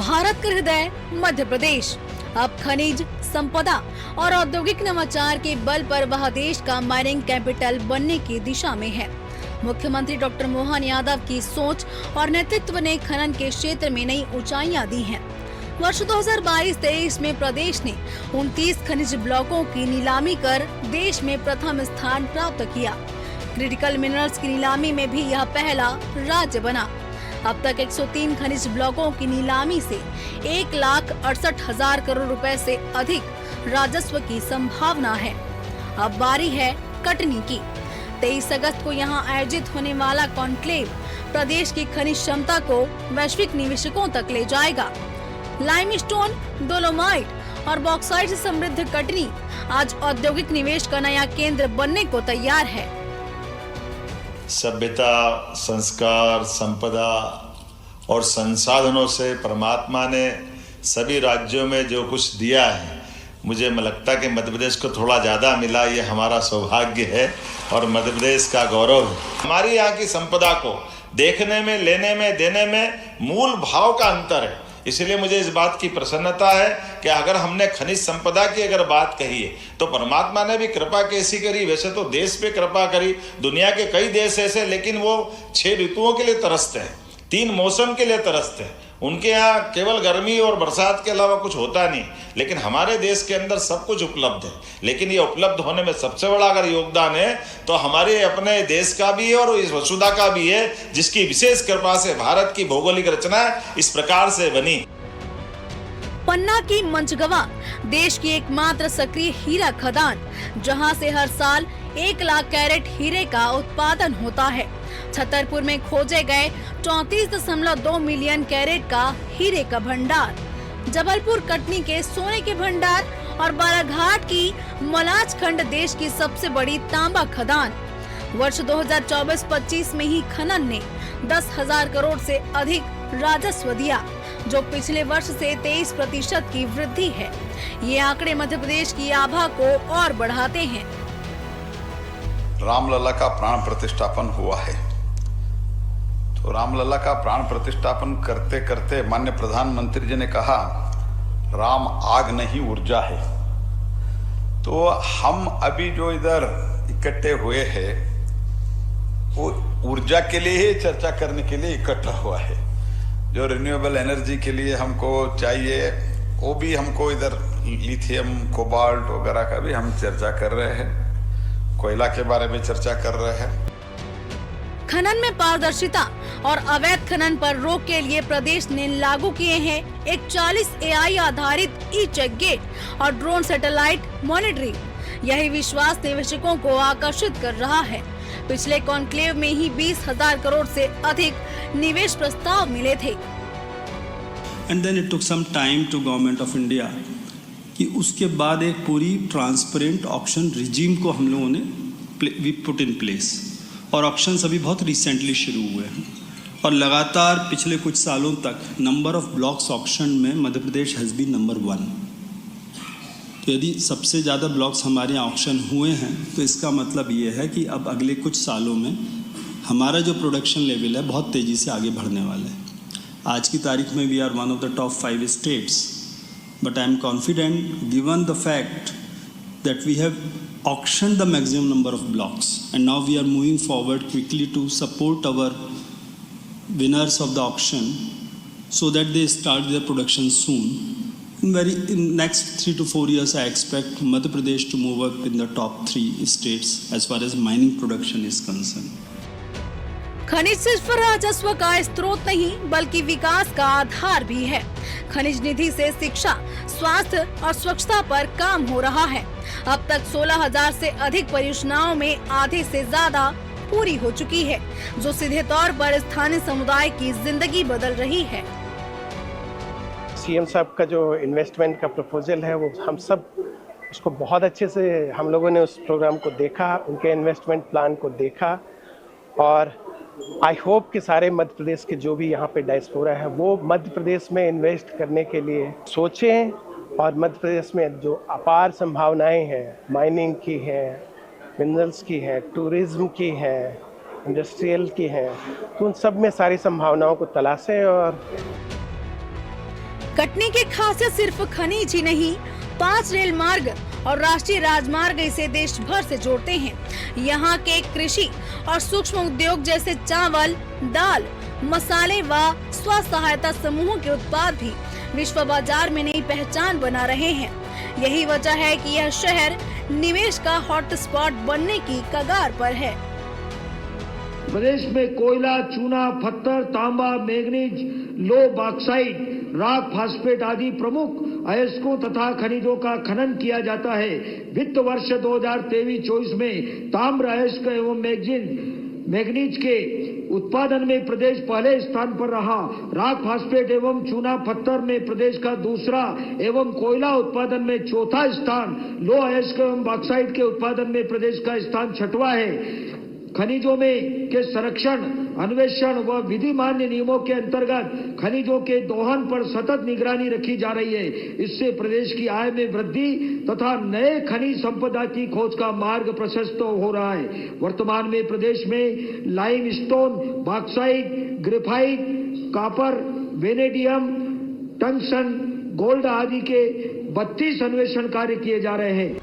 भारत का हृदय मध्य प्रदेश अब खनिज संपदा और औद्योगिक नवाचार के बल पर वह देश का माइनिंग कैपिटल बनने की दिशा में है। मुख्यमंत्री डॉक्टर मोहन यादव की सोच और नेतृत्व ने खनन के क्षेत्र में नई ऊंचाइयां दी हैं। वर्ष 2022-23 में प्रदेश ने 29 खनिज ब्लॉकों की नीलामी कर देश में प्रथम स्थान प्राप्त किया। क्रिटिकल मिनरल्स की नीलामी में भी यह पहला राज्य बना। अब तक 103 खनिज ब्लॉकों की नीलामी से 1,68,000 करोड़ रुपए से अधिक राजस्व की संभावना है। अब बारी है कटनी की। 23 अगस्त को यहां आयोजित होने वाला कॉन्क्लेव प्रदेश की खनिज क्षमता को वैश्विक निवेशकों तक ले जाएगा। लाइमस्टोन, डोलोमाइट और बॉक्साइट से समृद्ध कटनी आज औद्योगिक निवेश का नया केंद्र बनने को तैयार है। सभ्यता, संस्कार, संपदा और संसाधनों से परमात्मा ने सभी राज्यों में जो कुछ दिया है, मुझे लगता है कि मध्य प्रदेश को थोड़ा ज़्यादा मिला। ये हमारा सौभाग्य है और मध्य प्रदेश का गौरव है। हमारी यहाँ की संपदा को देखने में, लेने में, देने में मूल भाव का अंतर है। इसलिए मुझे इस बात की प्रसन्नता है कि अगर हमने खनिज संपदा की अगर बात कही है तो परमात्मा ने भी कृपा कैसी करी। वैसे तो देश पे कृपा करी, दुनिया के कई देश ऐसे, लेकिन वो 6 ऋतुओं के लिए तरसते हैं, 3 मौसम के लिए तरसते हैं। उनके यहाँ केवल गर्मी और बरसात के अलावा कुछ होता नहीं, लेकिन हमारे देश के अंदर सब कुछ उपलब्ध है। लेकिन ये उपलब्ध होने में सबसे बड़ा अगर योगदान है तो हमारे अपने देश का भी है और इस वसुधा का भी है, जिसकी विशेष कृपा से भारत की भौगोलिक रचना इस प्रकार से बनी। पन्ना की मंचगवा देश की एकमात्र सक्रिय हीरा खदान, जहां से हर साल 1 लाख कैरेट हीरे का उत्पादन होता है। छतरपुर में खोजे गए 34.2 मिलियन कैरेट का हीरे का भंडार, जबलपुर कटनी के सोने के भंडार और बालाघाट की मलाज खंड देश की सबसे बड़ी तांबा खदान। वर्ष 2024-25 में ही खनन ने 10,000 करोड़ से अधिक राजस्व दिया, जो पिछले वर्ष से 23% की वृद्धि है। ये आंकड़े मध्य प्रदेश की आभा को और बढ़ाते हैं। रामलला का प्राण प्रतिष्ठापन हुआ है, तो रामलला का प्राण प्रतिष्ठापन करते करते माननीय प्रधानमंत्री जी ने कहा, राम आग नहीं ऊर्जा है। तो हम अभी जो इधर इकट्ठे हुए हैं वो ऊर्जा के लिए ही चर्चा करने के लिए इकट्ठा हुआ है। जो रिन्यूएबल एनर्जी के लिए हमको चाहिए वो भी हमको इधर लिथियम, कोबाल्ट वगैरह का भी हम चर्चा कर रहे हैं, कोयला के बारे में चर्चा कर रहे हैं। खनन में पारदर्शिता और अवैध खनन पर रोक के लिए प्रदेश ने लागू किए हैं एक 40 AI आधारित ई-चेक गेट और ड्रोन सैटेलाइट मॉनिटरिंग। यही विश्वास निवेशकों को आकर्षित कर रहा है। पिछले कॉन्क्लेव में ही 20,000 करोड़ से अधिक निवेश प्रस्ताव मिले थे। And then it took some time to government of India कि उसके बाद एक पूरी ट्रांसपेरेंट ऑक्शन रिजीम को हम लोगों ने वी पुट इन प्लेस, और ऑक्शंस अभी बहुत रिसेंटली शुरू हुए हैं और लगातार पिछले कुछ सालों तक नंबर ऑफ ब्लॉक्स ऑक्शन में Madhya Pradesh has been number 1। तो यदि सबसे ज़्यादा ब्लॉक्स हमारे यहाँ ऑक्शन हुए हैं तो इसका मतलब ये है कि अब अगले कुछ सालों में हमारा जो प्रोडक्शन लेवल है बहुत तेज़ी से आगे बढ़ने वाला है। आज की तारीख में we are one of the top 5 states, but I am confident given the fact that we have auctioned the maximum number of blocks and now we are moving forward quickly to support our winners of the auction so that they start their production soon. In next 3 to 4 years I expect Madhya Pradesh to move up in the top 3 states as far as mining production is concerned. खनिज सिर्फ राजस्व का स्रोत नहीं बल्कि विकास का आधार भी है। खनिज निधि से शिक्षा, स्वास्थ्य और स्वच्छता पर काम हो रहा है। अब तक 16,000 से अधिक परियोजनाओं में आधे से ज्यादा पूरी हो चुकी है, जो सीधे तौर पर स्थानीय समुदाय की जिंदगी बदल रही है। सीएम साहब का जो इन्वेस्टमेंट का प्रपोजल है वो हम सब उसको बहुत अच्छे से हम लोगों ने उस प्रोग्राम को देखा, उनके इन्वेस्टमेंट प्लान को देखा और आई होप कि सारे मध्य प्रदेश के जो भी यहाँ पे डायस्पोरा है वो मध्य प्रदेश में इन्वेस्ट करने के लिए सोचें और मध्य प्रदेश में जो अपार संभावनाएं हैं, माइनिंग की है, मिनरल्स की है, टूरिज्म की है, इंडस्ट्रियल की है, तो उन सब में सारी संभावनाओं को तलाशें। और कटनी की खासियत सिर्फ खनिज ही नहीं, 5 रेल मार्ग और राष्ट्रीय राजमार्ग इसे देश भर से जोड़ते हैं। यहाँ के कृषि और सूक्ष्म उद्योग जैसे चावल, दाल, मसाले व स्व सहायता समूहों के उत्पाद भी विश्व बाजार में नई पहचान बना रहे हैं। यही वजह है कि यह शहर निवेश का हॉटस्पॉट बनने की कगार पर है। प्रदेश में कोयला, चूना, पत्थर, तांबा, मैंगनीज, लो बॉक्साइट, रॉक फास्फेट आदि प्रमुख अयस्कों तथा खनिजों का खनन किया जाता है। वित्त वर्ष 2023-24 में ताम्र, अयस्क एवं मैंगनीज के उत्पादन में प्रदेश पहले स्थान पर रहा। रॉक फास्फेट एवं चूना पत्थर में प्रदेश का दूसरा एवं कोयला उत्पादन में चौथा स्थान। लो अयस्क एवं बॉक्साइट के उत्पादन में प्रदेश का स्थान 6वां है। खनिजों में के संरक्षण, अन्वेषण व विधिमान्य नियमों के अंतर्गत खनिजों के दोहन पर सतत निगरानी रखी जा रही है। इससे प्रदेश की आय में वृद्धि तथा नए खनिज संपदा की खोज का मार्ग प्रशस्त हो रहा है। वर्तमान में प्रदेश में limestone, bauxite, graphite, copper, vanadium, tungsten, gold आदि के 32 अन्वेषण कार्य किए जा रहे हैं।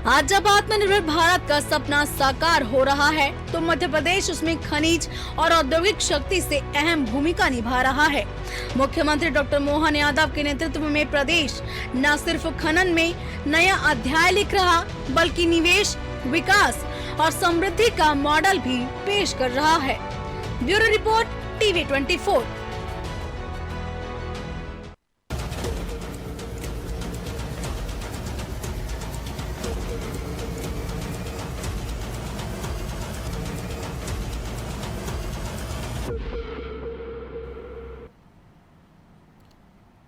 आज जब आत्मनिर्भर भारत का सपना साकार हो रहा है, तो मध्य प्रदेश उसमें खनिज और औद्योगिक शक्ति से अहम भूमिका निभा रहा है। मुख्यमंत्री डॉक्टर मोहन यादव के नेतृत्व में प्रदेश न सिर्फ खनन में नया अध्याय लिख रहा, बल्कि निवेश, विकास और समृद्धि का मॉडल भी पेश कर रहा है। Bureau report, TV 24।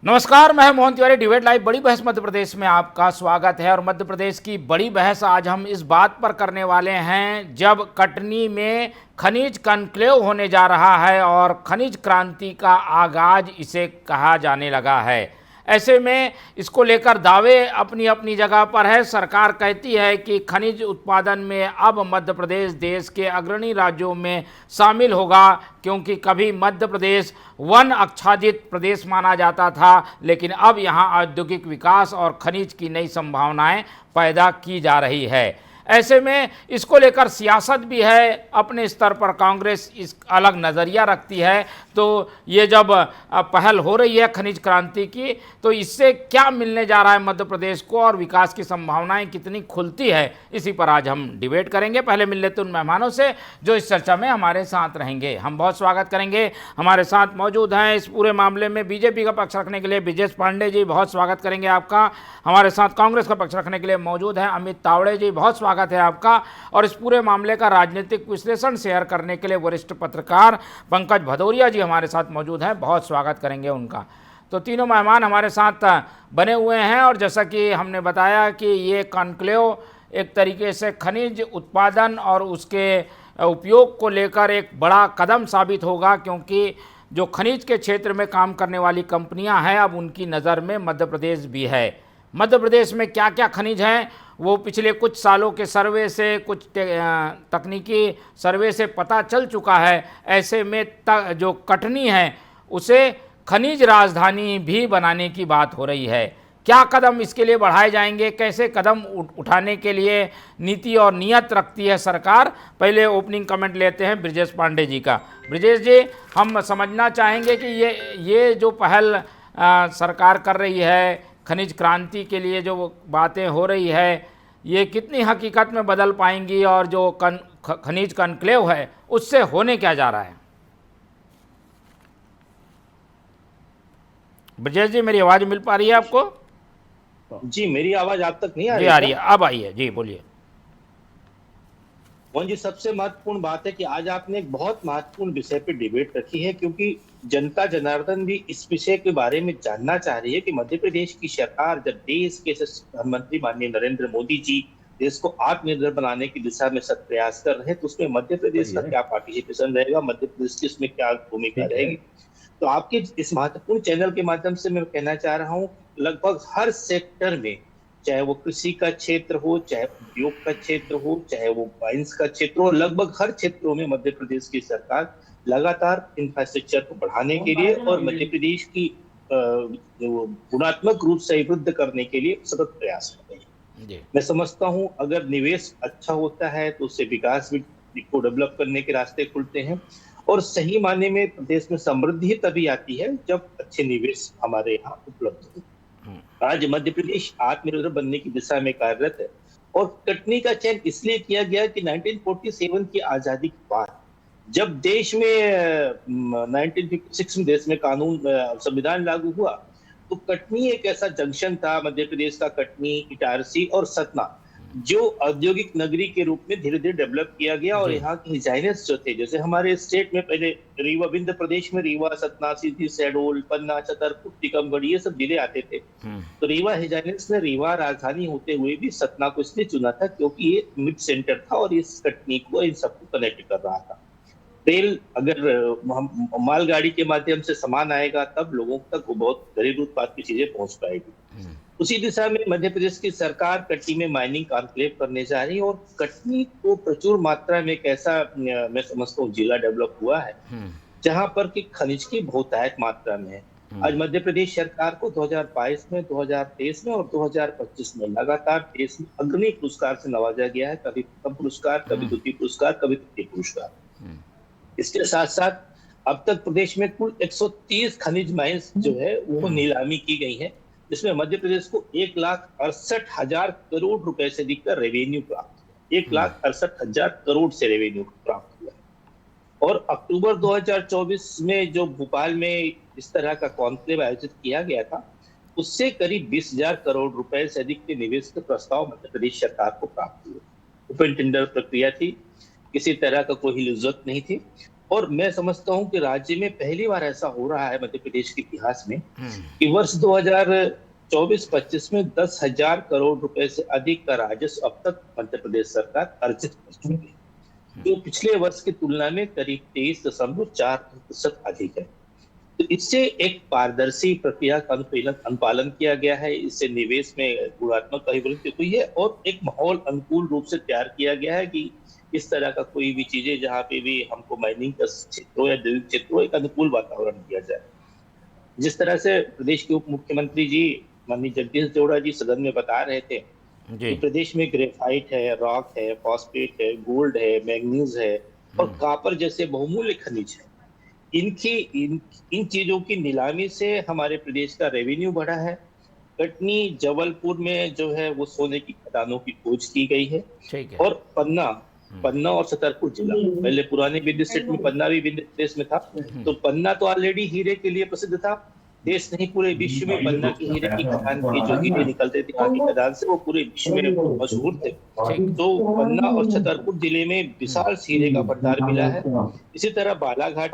नमस्कार, मैं मोहन तिवारी। डिबेट लाइव बड़ी बहस मध्य प्रदेश में आपका स्वागत है। और मध्य प्रदेश की बड़ी बहस आज हम इस बात पर करने वाले हैं, जब कटनी में खनिज कॉन्क्लेव होने जा रहा है और खनिज क्रांति का आगाज इसे कहा जाने लगा है। ऐसे में इसको लेकर दावे अपनी अपनी जगह पर है। सरकार कहती है कि खनिज उत्पादन में अब मध्य प्रदेश देश के अग्रणी राज्यों में शामिल होगा, क्योंकि कभी मध्य प्रदेश वन आच्छादित प्रदेश माना जाता था, लेकिन अब यहाँ औद्योगिक विकास और खनिज की नई संभावनाएं पैदा की जा रही है। ऐसे में इसको लेकर सियासत भी है, अपने स्तर पर कांग्रेस इस अलग नज़रिया रखती है। तो ये जब पहल हो रही है खनिज क्रांति की, तो इससे क्या मिलने जा रहा है मध्य प्रदेश को और विकास की संभावनाएं कितनी खुलती है, इसी पर आज हम डिबेट करेंगे। पहले मिल लेते उन मेहमानों से जो इस चर्चा में हमारे साथ रहेंगे। हम बहुत स्वागत करेंगे, हमारे साथ मौजूद हैं इस पूरे मामले में बीजेपी का पक्ष रखने के लिए ब्रिजेश पांडे जी, बहुत स्वागत करेंगे आपका। हमारे साथ कांग्रेस का पक्ष रखने के लिए मौजूद हैं अमित तावड़े जी, बहुत स्वागत है आपका। और इस पूरे मामले का राजनीतिक विश्लेषण शेयर करने के लिए वरिष्ठ पत्रकार पंकज भदौरिया जी हमारे साथ मौजूद हैं, बहुत स्वागत करेंगे उनका। तो तीनों मेहमान हमारे साथ बने हुए हैं और जैसा कि हमने बताया कि ये कॉन्क्लेव एक तरीके से खनिज उत्पादन और उसके उपयोग को लेकर एक बड़ा कदम साबित होगा, क्योंकि जो खनिज के क्षेत्र में काम करने वाली कंपनियां हैं, अब उनकी नज़र में मध्य प्रदेश भी है। मध्य प्रदेश में क्या क्या खनिज हैं वो पिछले कुछ सालों के सर्वे से, कुछ तकनीकी सर्वे से पता चल चुका है। ऐसे में जो कटनी है उसे खनिज राजधानी भी बनाने की बात हो रही है। क्या कदम इसके लिए बढ़ाए जाएंगे, कैसे कदम उठाने के लिए नीति और नियत रखती है सरकार? पहले ओपनिंग कमेंट लेते हैं ब्रिजेश पांडे जी का। ब्रिजेश जी, हम समझना चाहेंगे कि ये जो पहल सरकार कर रही है खनिज क्रांति के लिए, जो बातें हो रही है, ये कितनी हकीकत में बदल पाएंगी और जो खनिज कॉन्क्लेव है उससे होने क्या जा रहा है? ब्रजेश जी, मेरी आवाज़ मिल पा रही है आपको? जी, मेरी आवाज़ आप तक नहीं आ रही? जी आ रही है, अब आई है जी, बोलिए। मोहन जी, सबसे महत्वपूर्ण बात है कि आज आपने एक बहुत महत्वपूर्ण विषय पर डिबेट रखी है, क्योंकि जनता जनार्दन भी इस विषय के बारे में जानना चाह रही है कि मध्य प्रदेश की सरकार, जब देश के प्रधानमंत्री माननीय नरेंद्र मोदी जी देश को आत्मनिर्भर बनाने की दिशा में सख्त प्रयास कर रहे हैं, तो उसमें मध्य प्रदेश का क्या पार्टिसिपेशन रहेगा, मध्य प्रदेश की उसमें क्या भूमिका रहेगी। तो आपके इस महत्वपूर्ण चैनल के माध्यम से मैं कहना चाह रहा हूँ, लगभग हर सेक्टर में, चाहे वो कृषि का क्षेत्र हो, चाहे उद्योग का क्षेत्र हो, चाहे वो माइंस का क्षेत्र हो, लगभग हर क्षेत्रों में मध्य प्रदेश की सरकार लगातार इंफ्रास्ट्रक्चर को बढ़ाने के लिए और मध्य प्रदेश की जो गुणात्मक रूप से अभिवृद्धि करने के लिए सतत प्रयास कर रही है। जी। मैं समझता हूं अगर निवेश अच्छा होता है तो उससे विकास भी को डेवलप करने के रास्ते खुलते हैं और सही मायने में प्रदेश में समृद्धि तभी आती है जब अच्छे निवेश हमारे यहाँ उपलब्ध हो। आज मध्य प्रदेश आत्मनिर्भर बनने की दिशा में कार्यरत है और कटनी का चयन इसलिए किया गया कि 1947 की आजादी के बाद जब देश में 1956 में देश में कानून संविधान लागू हुआ तो कटनी एक ऐसा जंक्शन था, मध्य प्रदेश का कटनी, इटारसी और सतना, जो औद्योगिक नगरी के रूप में धीरे धीरे डेवलप किया गया और यहाँ के डिजाइनर्स जो थे, जैसे हमारे स्टेट में पहले रीवा, विंध्य प्रदेश में रीवा, सतना, सीधी, शहडोल, पन्ना, छतरपुर, टीकमगढ़ ये सब जिले आते थे। तो रीवा डिजाइनर्स ने रीवा राजधानी होते हुए भी सतना को इसलिए चुना था क्योंकि ये मिड सेंटर था और इस कटनी को इन सबको कनेक्ट कर रहा था। रेल अगर मालगाड़ी के माध्यम से सामान आएगा तब लोगों तक वो बहुत घरेलू उत्पाद की चीजें पहुंच पाएगी। उसी दिशा में मध्य प्रदेश की सरकार कटनी में माइनिंग कॉन्क्लेव करने जा रही है और कटनी को प्रचुर मात्रा में एक ऐसा मैं समझता हूँ जिला डेवलप हुआ है जहां पर कि खनिज की बहुतायत मात्रा में है। आज मध्य प्रदेश सरकार को 2022 में, 2023 में और 2025 में लगातार देश में अग्रणी पुरस्कार से नवाजा गया है, कभी प्रथम पुरस्कार, कभी द्वितीय पुरस्कार, कभी तृतीय पुरस्कार। इसके साथ साथ अब तक प्रदेश में कुल 130 खनिज माइंस जो है वो नीलामी की गई है, जिसमें मध्य प्रदेश को 1,68,000 करोड़ रुपए से अधिक का रेवेन्यू प्राप्त हुआ। 1,68,000 करोड़ से रेवेन्यू प्राप्त हुआ। और अक्टूबर 2024 में जो भोपाल में इस तरह का कॉन्क्लेव आयोजित किया गया था, उससे करीब 20,000 करोड़ रुपए से अधिक के निवेश के प्रस्ताव मध्य प्रदेश सरकार को प्राप्त हुए। ओपन टेंडर प्रक्रिया थी, किसी तरह का कोई जरूरत नहीं थी और मैं समझता हूं कि राज्य में पहली बार ऐसा हो रहा है मध्य प्रदेश के इतिहास में कि वर्ष 2024-25 में 10,000 करोड़ रुपए से अधिक का राजस्व अब तक मध्य प्रदेश सरकार अर्जित कर चुकी है, जो पिछले वर्ष की तुलना में करीब 23.4% अधिक है। तो इससे एक पारदर्शी प्रक्रिया का अनुपालन किया गया है, इससे निवेश में गुणात्मक अभिवृद्धि हुई है और एक माहौल अनुकूल रूप से तैयार किया गया है कि इस तरह का कोई भी चीजें जहाँ पे भी हमको माइनिंग का क्षेत्र हो या औद्योगिक क्षेत्र हो, एक अनुकूल वातावरण दिया जाए। जिस तरह से प्रदेश के उप मुख्यमंत्री जी माननीय जगदीश देवड़ा जी सदन में बता रहे थे कि प्रदेश में ग्रेफाइट है, रॉक है, फॉस्फेट है, गोल्ड है, मैग्नीज है और कॉपर जैसे बहुमूल्य खनिज है। इन चीजों की नीलामी से हमारे प्रदेश का रेवेन्यू बढ़ा है। कटनी, जबलपुर में जो है वो सोने की खदानों की खोज की गई है और पन्ना और छतरपुर जिला, पहले पुराने विंध्य स्टेट में पन्ना भी विंध्य प्रदेश में था, तो पन्ना तो ऑलरेडी हीरे के लिए प्रसिद्ध था। देश नहीं पूरे विश्व में पन्ना की हीरे की खदान की जो हीरे निकलते थे वहां की खदान से वो पूरे विश्व में मशहूर थे। तो पन्ना और छतरपुर जिले में विशाल हीरे का भंडार मिला है। इसी तरह बालाघाट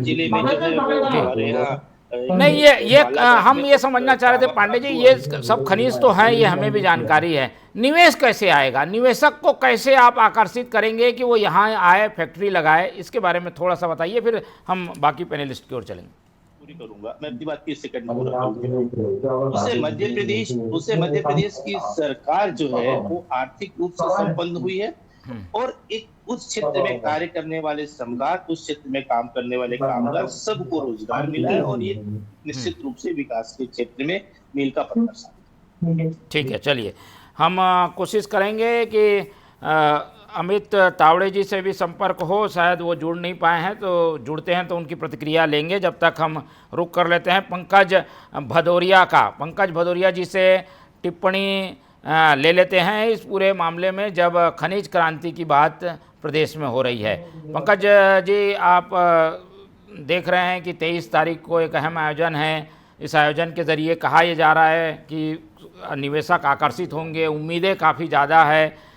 जिले में जो है हमारे यहाँ नहीं, ये हम ये समझना चाह रहे थे पांडे जी, ये सब खनिज तो है, ये हमें भी जानकारी है, निवेश कैसे आएगा, निवेशक को कैसे आप आकर्षित करेंगे कि वो यहाँ आए, फैक्ट्री लगाए, इसके बारे में थोड़ा सा बताइए, फिर हम बाकी पैनलिस्ट की ओर चलेंगे। पूरी करूंगा मैं अपनी बात 30 सेकंड में पूरा करूंगा। उससे मध्य प्रदेश की सरकार जो है वो आर्थिक रूप से संपन्न हुई है और एक उस क्षेत्र में कार्य करने वाले कामगार, उस क्षेत्र में काम करने वाले कामगार सबको रोजगार मिला है और ये निश्चित रूप से विकास के क्षेत्र में मील का पत्थर साबित है। ठीक है, चलिए हम कोशिश करेंगे कि अमित तावड़े जी से भी संपर्क हो, शायद वो जुड़ नहीं पाए हैं, तो जुड़ते हैं तो उनकी प्रतिक्रिया लेंगे। जब तक हम रुक कर लेते हैं पंकज भदौरिया जी से टिप्पणी ले लेते हैं इस पूरे मामले में, जब खनिज क्रांति की बात प्रदेश में हो रही है। पंकज जी, आप देख रहे हैं कि 23 तारीख को एक अहम आयोजन है, इस आयोजन के ज़रिए कहा यह जा रहा है कि निवेशक आकर्षित होंगे, उम्मीदें काफ़ी ज़्यादा है।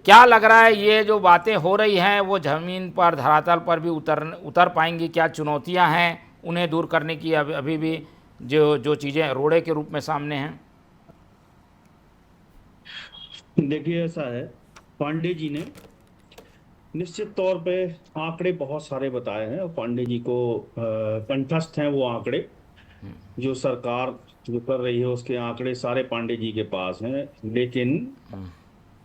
क्या लग रहा है ये जो बातें हो रही हैं वो ज़मीन पर, धरातल पर भी उतर पाएंगी? क्या चुनौतियां हैं उन्हें दूर करने की अभी भी जो चीज़ें रोड़े के रूप में सामने हैं? देखिए, ऐसा है, पांडे जी ने निश्चित तौर पे आंकड़े बहुत सारे बताए हैं और पांडे जी को कंठस्थ हैं वो आंकड़े, जो सरकार जो कर रही है उसके आंकड़े सारे पांडे जी के पास हैं। लेकिन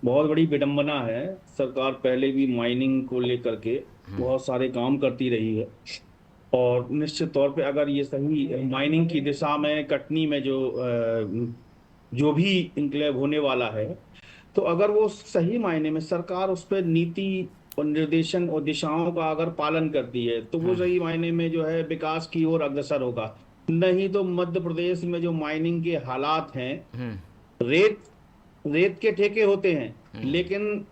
बहुत बड़ी विडंबना है, सरकार पहले भी माइनिंग को लेकर के बहुत सारे काम करती रही है और निश्चित तौर पे अगर ये सही माइनिंग की दिशा में कटनी में जो भी इंक्लेव होने वाला है, तो अगर वो सही मायने में सरकार उस पर नीति और निर्देशन और दिशाओं का अगर पालन करती है, तो वो सही मायने में जो है विकास की ओर अग्रसर होगा। नहीं तो मध्य प्रदेश में जो माइनिंग के हालात हैं, रेत के ठेके होते हैं, लेकिन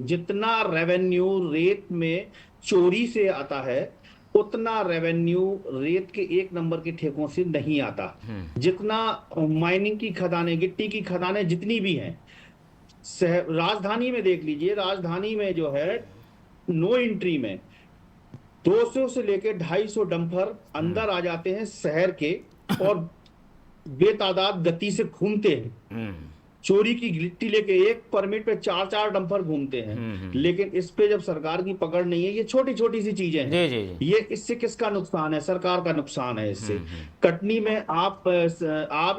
जितना रेवेन्यू रेत में चोरी से आता है, उतना रेवेन्यू रेत के 1 नंबर के ठेकों से नहीं आता। जितना माइनिंग की खदानें, गिट्टी की खदानें जितनी भी हैं, राजधानी में देख लीजिए, राजधानी में जो है नो एंट्री में 200 से लेकर 250 डंपर अंदर आ जाते हैं शहर के, और बेतादाद गति से घूमते हैं। चोरी की गिट्टी लेके एक परमिट पे 4-4 डंपर घूमते हैं। लेकिन इस पे जब सरकार की पकड़ नहीं है, ये छोटी छोटी सी चीजें हैं, ये इससे किसका नुकसान है? सरकार का नुकसान है इससे। कटनी में आप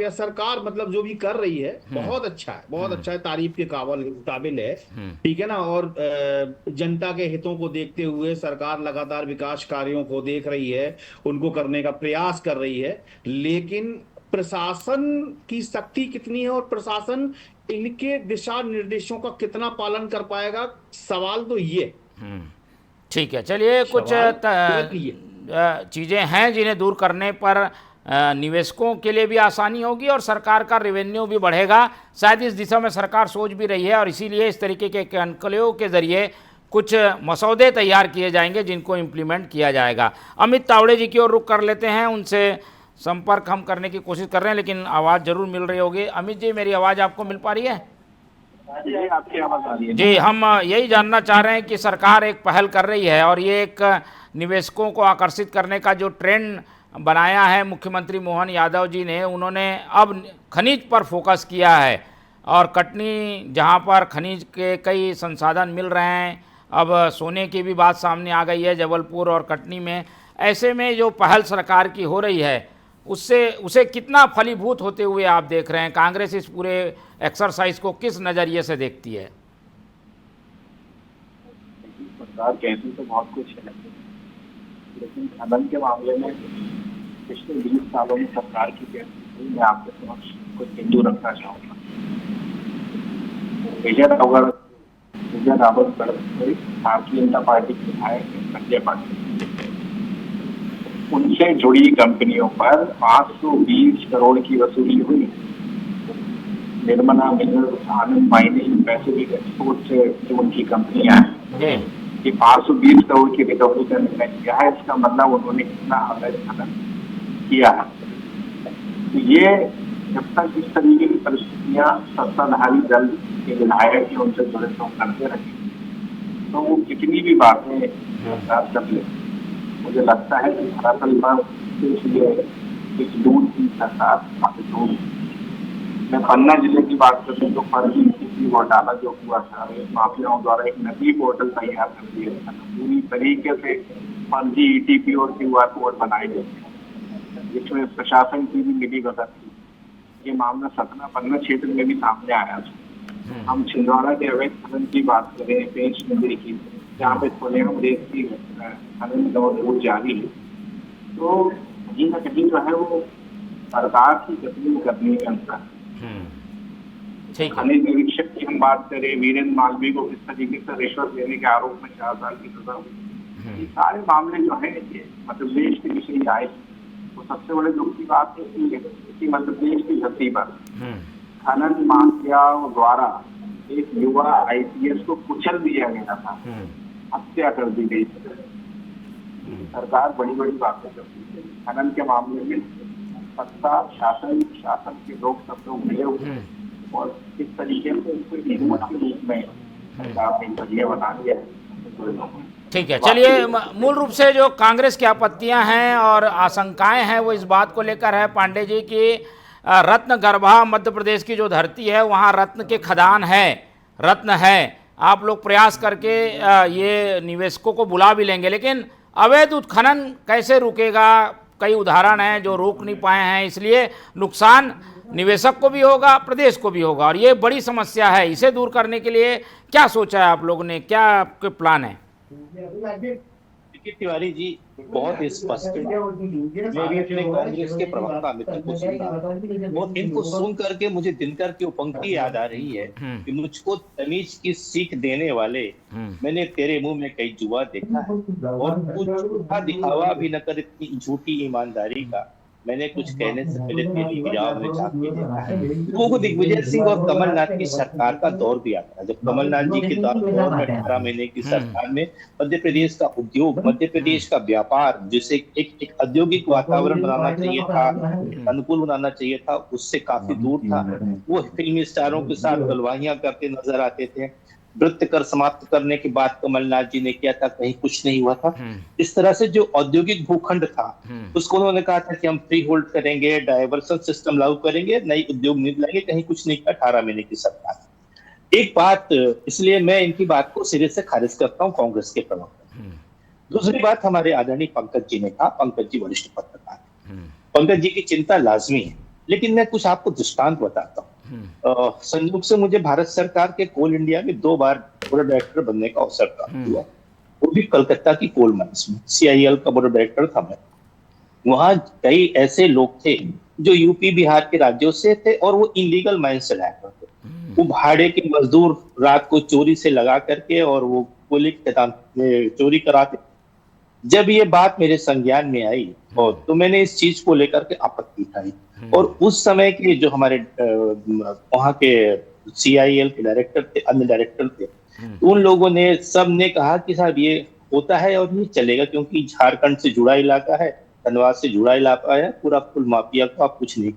या सरकार मतलब जो भी कर रही है, बहुत अच्छा है, बहुत अच्छा है, तारीफ के काबिल है, ठीक है ना। और जनता के हितों को देखते हुए सरकार लगातार विकास कार्यों को देख रही है, उनको करने का प्रयास कर रही है। लेकिन प्रशासन की शक्ति कितनी है और प्रशासन इनके दिशा निर्देशों का कितना पालन कर पाएगा, सवाल तो ये। ठीक है, चलिए कुछ चीज़ें हैं जिन्हें दूर करने पर निवेशकों के लिए भी आसानी होगी और सरकार का रेवेन्यू भी बढ़ेगा। शायद इस दिशा में सरकार सोच भी रही है और इसीलिए इस तरीके के कॉन्क्लेव के जरिए कुछ मसौदे तैयार किए जाएंगे जिनको इम्प्लीमेंट किया जाएगा। अमित तावड़े जी की ओर रुख कर लेते हैं, उनसे संपर्क हम करने की कोशिश कर रहे हैं, लेकिन आवाज़ जरूर मिल रही होगी। अमित जी, मेरी आवाज़ आपको मिल पा रही है? जी, आपकी आवाज़ आ रही है। जी, हम यही जानना चाह रहे हैं कि सरकार एक पहल कर रही है और ये एक निवेशकों को आकर्षित करने का जो ट्रेंड बनाया है मुख्यमंत्री मोहन यादव जी ने, उन्होंने अब खनिज पर फोकस किया है और कटनी जहाँ पर खनिज के कई संसाधन मिल रहे हैं, अब सोने की भी बात सामने आ गई है जबलपुर और कटनी में। ऐसे में जो पहल सरकार की हो रही है उसे कितना फलीभूत होते हुए आप देख रहे हैं? कांग्रेस इस पूरे एक्सरसाइज को किस नज़रिए से देखती है? सरकार कहती तो बहुत कुछ है, लेकिन खनन के मामले में पिछले 20 सालों में सरकार की कहती मैं आपके समक्ष कुछ बिंदु रखना चाहूँगा। विजय रावत भारतीय जनता पार्टी के विधायक संजय पाटिल, उनसे जुड़ी कंपनियों पर 520 करोड़ की वसूली हुई। निर्मला मिनरल्स, आनंद माइनिंग, पैसिफिक एक्सपोर्ट से जो उनकी कंपनियां हैं, ये 520 करोड़ की रिकवरी का निर्णय किया है। इसका मतलब उन्होंने कितना अवैध खनन किया है। तो ये जब तक इस तरीके की परिस्थितियां सत्ताधारी दल के विधायक या उनसे जुड़े लोग करते रहे, तो वो कितनी भी बातें कर ले, मुझे लगता है कि धरातल पर इसलिए एक दूर की सरकार दूर। मैं पन्ना जिले की बात करूँ तो फर्जी किसी घोटाला जो हुआ था, माफियाओं द्वारा एक नकली पोर्टल तैयार कर दिया था, पूरी तरीके से फर्जी ETP और QR कोड बनाए गए थे, जिसमें प्रशासन की भी मिली भगत थी। ये मामला सतना पन्ना क्षेत्र में भी सामने आया था। हम छिंदवाड़ा के अवैध खनन की बात करें, पेश नगरी की, जहाँ पे खुलेआम रेत की खनन दौर जारी है, तो कहीं ना कहीं जो है वो सरकार की गति करने के अंतर। खनिज निरीक्षक की हम बात करें, वीरेंद्र मालवीय को किस तरीके से रिश्वत लेने के आरोप में 4 साल की सजा हुई, ये सारे मामले जो है ये मध्य प्रदेश के विषय आए। तो सबसे बड़े दुख की बात है कि मध्य प्रदेश की धरती पर खनन माफियाओं द्वारा एक युवा IPS को कुचल दिया गया था, हत्या कर दी गई। सरकार बड़ी बड़ी बातें करती है, खनन के मामले में सत्ता शासन के लोग सब लोग मिले हुए और इस तरीके से उसको हिम्मत के रूप में सरकार ने जरिया बना दिया है। ठीक है, चलिए मूल रूप से जो कांग्रेस की आपत्तियां हैं और आशंकाएं हैं वो इस बात को लेकर है पांडे जी की रत्न गर्भा मध्य प्रदेश की जो धरती है वहाँ रत्न के खदान है, रत्न है। आप लोग प्रयास करके ये निवेशकों को बुला भी लेंगे, लेकिन अवैध उत्खनन कैसे रुकेगा? कई उदाहरण हैं जो रोक नहीं पाए हैं, इसलिए नुकसान निवेशक को भी होगा, प्रदेश को भी होगा और ये बड़ी समस्या है। इसे दूर करने के लिए क्या सोचा है आप लोगों ने, क्या आपके प्लान है? देखिए तिवारी जी, बहुत ही स्पष्ट है। मैं भी अपने कांग्रेस के प्रवक्ता मित्र को सुनता हूं और इनको सुन करके मुझे दिनकर की वो पंक्ति याद आ रही है कि मुझको तमीज की सीख देने वाले, मैंने तेरे मुंह में कई जुआ देखा है और कुछ झूठा दिखावा भी न कर इतनी झूठी ईमानदारी का, मैंने कुछ कहने से पहले तेरी हिजाब में झांक के देखा है। वो दिग्विजय सिंह और कमलनाथ की सरकार का दौर भी आता है, जब कमलनाथ जी के दौर में 18 महीने की सरकार में मध्य प्रदेश का उद्योग, मध्य प्रदेश का व्यापार, जिसे एक औद्योगिक वातावरण बनाना चाहिए था, अनुकूल बनाना चाहिए था, उससे काफी दूर था। वो फिल्मी स्टारों के साथ गलवाहियां करते नजर आते थे। वृत्त कर समाप्त करने के बाद कमलनाथ जी ने किया था, कहीं कुछ नहीं हुआ था। इस तरह से जो औद्योगिक भूखंड था उसको उन्होंने कहा था कि हम फ्री होल्ड करेंगे, डाइवर्सन सिस्टम लागू करेंगे, नई उद्योग नीति लाएंगे, कहीं कुछ नहीं किया 18 महीने की सरकार। एक बात, इसलिए मैं इनकी बात को सिरे से खारिज करता हूं कांग्रेस के प्रवक्ता। दूसरी बात हमारे आदरणीय पंकज जी ने कहा, पंकज जी वरिष्ठ पत्रकार, पंकज जी की चिंता लाजमी है, लेकिन मैं कुछ आपको दृष्टांत बताता हूँ। संयोग से मुझे भारत सरकार के कोल इंडिया में 2 बार बोर्ड ऑफ डायरेक्टर बनने का अवसर प्राप्त हुआ, वो भी कलकत्ता की कोल माइंस में। CIL का बोर्ड ऑफ डायरेक्टर था मैं। वहां कई ऐसे लोग थे जो यूपी बिहार के राज्यों से थे और वो इलीगल माइंस चलाया करते। वो भाड़े के मजदूर रात को चोरी से लगा करके और वो कोयले के खदान में चोरी कराते। जब ये बात मेरे संज्ञान में आई और तो मैंने इस चीज को लेकर के आपत्ति उठाई और उस समय के जो हमारे वहां के CIL के डायरेक्टर थे, अन्य डायरेक्टर थे, उन लोगों ने सब ने कहा कि साहब ये होता है और ये चलेगा, क्योंकि झारखंड से जुड़ा इलाका है, धनबाद से जुड़ा इलाका है, पूरा फुल माफिया को आप कुछ नहीं।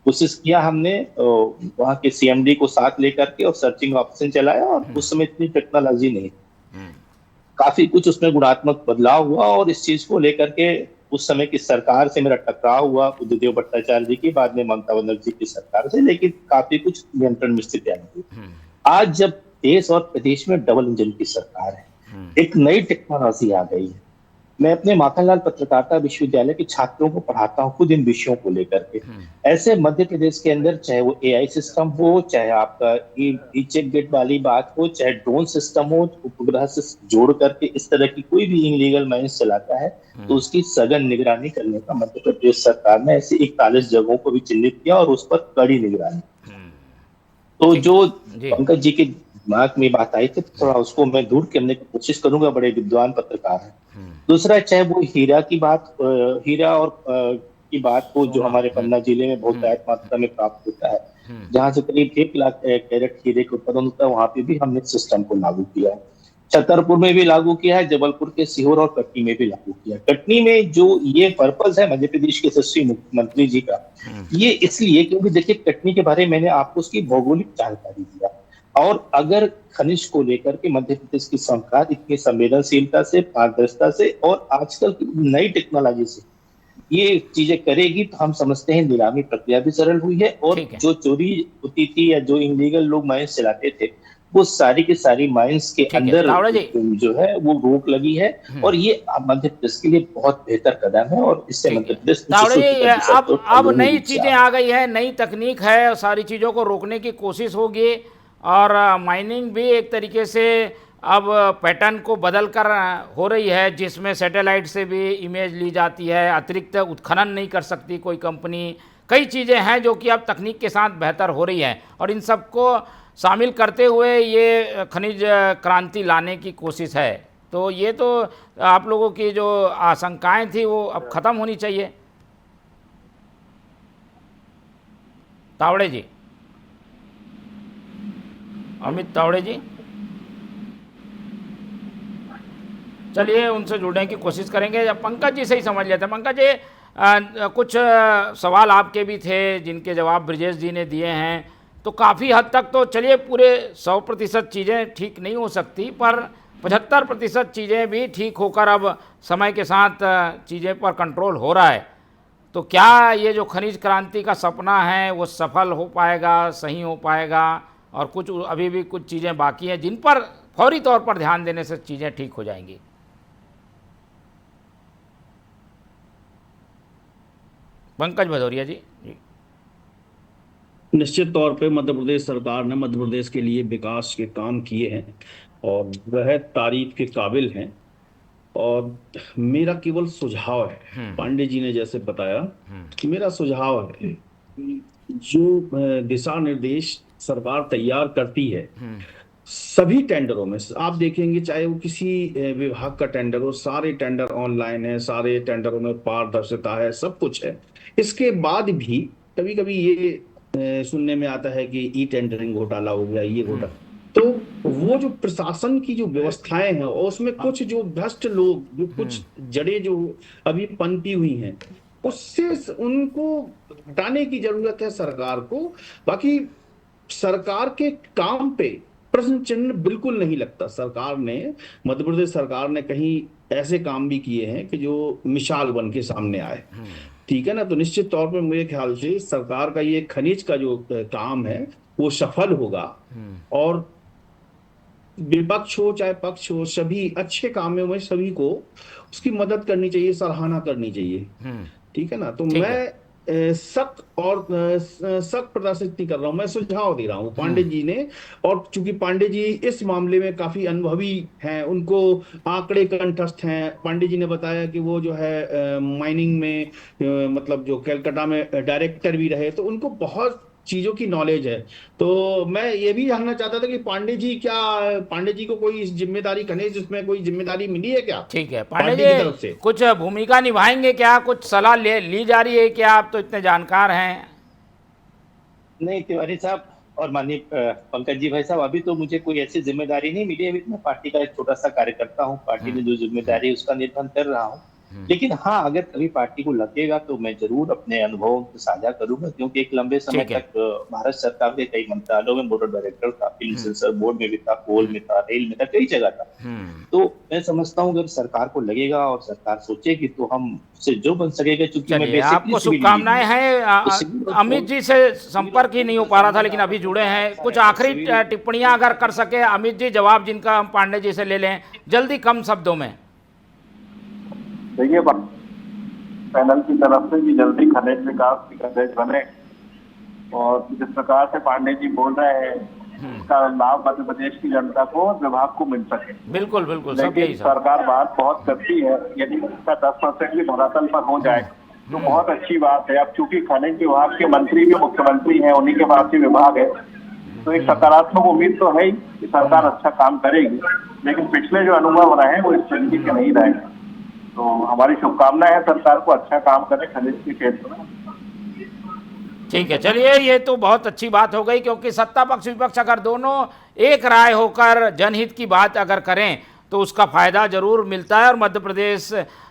कोशिश किया हमने वहां के CMD को साथ लेकर के और सर्चिंग ऑपरेशन चलाया और उस समय इतनी टेक्नोलॉजी नहीं, काफी कुछ उसमें गुणात्मक बदलाव हुआ और इस चीज को लेकर के उस समय की सरकार से मेरा टकराव हुआ, बुद्धदेव भट्टाचार्य जी की, बाद में ममता बनर्जी की सरकार से, लेकिन काफी कुछ नियंत्रण में स्थिति आई। आज जब देश और प्रदेश में डबल इंजन की सरकार है, एक नई टेक्नोलॉजी आ गई है। मैं अपने माखनलाल पत्रकारिता विश्वविद्यालय के छात्रों को पढ़ाता हूँ खुद इन विषयों को लेकर के। ऐसे मध्य प्रदेश के अंदर चाहे वो AI सिस्टम हो, चाहे आपका ई चेक गेट वाली बात हो, चाहे ड्रोन सिस्टम हो, उपग्रह से जोड़ करके इस तरह की कोई भी इलीगल माइंस चलाता है तो उसकी सघन निगरानी करने का मध्य प्रदेश सरकार ने ऐसे 41 जगहों को भी चिन्हित किया और उस पर कड़ी निगरानी। तो जो पंकज जी के दिमाग में बात आई थी, थोड़ा उसको मैं दूर करने की कोशिश करूंगा, बड़े विद्वान पत्रकार हैं। दूसरा, चाहे वो हीरा की बात, हीरा और की बात हो जो हमारे पन्ना जिले में बहुत ज्यादा मात्रा में प्राप्त होता है, जहां से करीब 1 लाख कैरेट हीरे का उत्पादन होता है, वहां पे भी हमने सिस्टम को लागू किया है। छतरपुर में भी लागू किया है, जबलपुर के सीहोर और कटनी में भी लागू किया। कटनी में जो ये पर्पस है मध्य प्रदेश के यशस्वी मुख्यमंत्री जी का, ये इसलिए क्योंकि देखिए कटनी के बारे में मैंने आपको उसकी भौगोलिक जानकारी दिया, और अगर खनिज को लेकर के मध्य प्रदेश की सरकार इतनी संवेदनशीलता से, पारदर्शिता से और आजकल की नई टेक्नोलॉजी से ये चीजें करेगी तो हम समझते हैं नीलामी प्रक्रिया भी सरल हुई है और जो चोरी होती थी या जो इलीगल लोग माइंस चलाते थे वो सारी की सारी माइंस के अंदर जो है वो रोक लगी है और ये मध्य प्रदेश के लिए बहुत बेहतर कदम है और इससे मध्य प्रदेश अब नई चीजें आ गई है, नई तकनीक है, सारी चीजों को रोकने की कोशिश होगी और माइनिंग भी एक तरीके से अब पैटर्न को बदल कर हो रही है, जिसमें सैटेलाइट से भी इमेज ली जाती है, अतिरिक्त उत्खनन नहीं कर सकती कोई कंपनी। कई चीज़ें हैं जो कि अब तकनीक के साथ बेहतर हो रही हैं और इन सबको शामिल करते हुए ये खनिज क्रांति लाने की कोशिश है। तो ये तो आप लोगों की जो आशंकाएं थी वो अब ख़त्म होनी चाहिए। तावड़े जी, अमित तावड़े जी, चलिए उनसे जुड़ने की कोशिश करेंगे या पंकज जी से ही समझ लेते हैं। पंकज जी, कुछ सवाल आपके भी थे जिनके जवाब ब्रिजेश जी ने दिए हैं, तो काफ़ी हद तक तो चलिए पूरे 100% चीज़ें ठीक नहीं हो सकती, पर 75% चीज़ें भी ठीक होकर अब समय के साथ चीज़ें पर कंट्रोल हो रहा है। तो क्या ये जो खनिज क्रांति का सपना है वो सफल हो पाएगा, सही हो पाएगा, और कुछ अभी भी कुछ चीज़ें बाकी हैं जिन पर फौरी तौर पर ध्यान देने से चीज़ें ठीक हो जाएंगी? पंकज भदौरिया जी। निश्चित तौर पे मध्य प्रदेश सरकार ने मध्य प्रदेश के लिए विकास के काम किए हैं और वह तारीफ के काबिल हैं। और मेरा केवल सुझाव है, पांडे जी ने जैसे बताया कि मेरा सुझाव है कि जो दिशा निर्देश सरकार तैयार करती है सभी टेंडरों में, आप देखेंगे चाहे वो किसी विभाग का टेंडर हो, सारे टेंडर ऑनलाइन है, सारे टेंडरों में पारदर्शिता है, सब कुछ है। इसके बाद भी कभी कभी ये सुनने में आता है कि ई टेंडरिंग घोटाला हो गया, ये घोटाला, तो वो जो प्रशासन की जो व्यवस्थाएं हैं और उसमें कुछ जो भ्रष्ट लोग, जो कुछ जड़ें जो अभी पनपी हुई हैं, उससे उनको हटाने की जरूरत है सरकार को। बाकी सरकार के काम पे प्रश्न चिन्ह बिल्कुल नहीं लगता। सरकार ने, मध्य प्रदेश सरकार ने कहीं ऐसे काम भी किए हैं कि जो मिसाल बन के सामने आए, ठीक है ना। तो निश्चित तौर पे मेरे ख्याल से सरकार का ये खनिज का जो काम है वो सफल होगा, और विपक्ष हो चाहे पक्ष हो, सभी अच्छे कामों में सभी को उसकी मदद करनी चाहिए, सराहना करनी चाहिए, ठीक है ना। तो मैं सख्त प्रदर्शित नहीं कर रहा हूं, मैं सुझाव दे रहा हूं पांडे जी ने। और चूंकि पांडे जी इस मामले में काफी अनुभवी हैं, उनको आंकड़े कंठस्थ हैं। पांडे जी ने बताया कि वो जो है माइनिंग में मतलब जो कलकत्ता में डायरेक्टर भी रहे, तो उनको बहुत चीजों की नॉलेज है। तो मैं ये भी जानना चाहता था कि पांडे जी को कोई जिम्मेदारी, खनिज उसमें कोई जिम्मेदारी मिली है क्या? ठीक है, पांडे जी की तरफ से कुछ भूमिका निभाएंगे क्या? कुछ सलाह ली जा रही है क्या? आप तो इतने जानकार हैं। नहीं तिवारी साहब और माननीय पंकज जी भाई साहब, अभी तो मुझे कोई ऐसी जिम्मेदारी नहीं मिली। अभी मैं पार्टी का एक छोटा सा कार्यकर्ता हूँ, पार्टी ने जो जिम्मेदारी उसका निर्वहन कर रहा हूँ। लेकिन हाँ, अगर कभी पार्टी को लगेगा तो मैं जरूर अपने अनुभवों को साझा करूंगा, क्योंकि एक लंबे समय तक भारत सरकार के कई मंत्रालयों में बोर्ड ऑफ डायरेक्टर था, फिल्म सेंसर बोर्ड में भी था, कोल में था, रेल में था, कई जगह था। तो मैं समझता हूँ अगर सरकार को लगेगा और सरकार सोचेगी तो हम से जो बन सकेगा। चूंकि मैं आपको शुभकामनाएं हैं। अमित जी से संपर्क ही नहीं हो पा रहा था, लेकिन अभी जुड़े हैं। कुछ आखिरी टिप्पणियां अगर कर सके अमित जी, जवाब जिनका हम पांडे जी से ले लें जल्दी, कम शब्दों में। देखिए, पैनल की तरफ से भी जल्दी खनिज विकास की खनिज बने, और जिस प्रकार से पांडे जी बोल रहे हैं इसका लाभ मध्य प्रदेश की जनता को और विभाग को मिल सके। बिल्कुल बिल्कुल। लेकिन सरकार बात बहुत करती है, यदि इसका 10% भी धरातल पर हो जाए तो बहुत अच्छी बात है। अब चूंकि खनिज विभाग के मंत्री भी मुख्यमंत्री हैं, उन्हीं के पास ही विभाग है, तो एक सकारात्मक उम्मीद तो है ही कि सरकार अच्छा काम करेगी। लेकिन पिछले जो अनुभव रहे हैं वो इस तरीके के नहीं रहे। तो हमारी शुभकामनाएं है सरकार को अच्छा काम करे खनिज के क्षेत्र में। ठीक है, चलिए, ये तो बहुत अच्छी बात हो गई, क्योंकि सत्ता पक्ष विपक्ष अगर दोनों एक राय होकर जनहित की बात अगर करें तो उसका फायदा जरूर मिलता है, और मध्य प्रदेश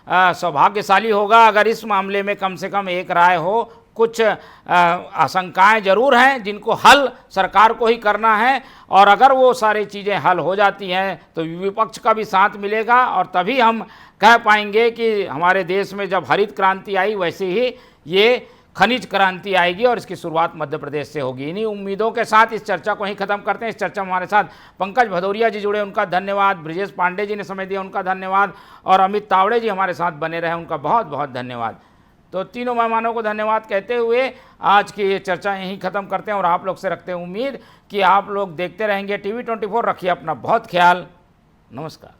सौभाग्यशाली होगा अगर इस मामले में कम से कम एक राय हो। कुछ आशंकाएं जरूर हैं जिनको हल सरकार को ही करना है, और अगर वो सारी चीज़ें हल हो जाती हैं तो विपक्ष का भी साथ मिलेगा, और तभी हम कह पाएंगे कि हमारे देश में जब हरित क्रांति आई वैसे ही ये खनिज क्रांति आएगी, और इसकी शुरुआत मध्य प्रदेश से होगी। इन्हीं उम्मीदों के साथ इस चर्चा को ही खत्म करते हैं। इस चर्चा में हमारे साथ पंकज भदौरिया जी जुड़े, उनका धन्यवाद। ब्रिजेश पांडे जी ने समय दिया, उनका धन्यवाद। और अमित तावड़े जी हमारे साथ बने रहे, उनका बहुत बहुत धन्यवाद। तो तीनों मेहमानों को धन्यवाद कहते हुए आज की ये चर्चा यहीं ख़त्म करते हैं, और आप लोग से रखते हैं उम्मीद कि आप लोग देखते रहेंगे TV24। रखिए अपना बहुत ख्याल। नमस्कार।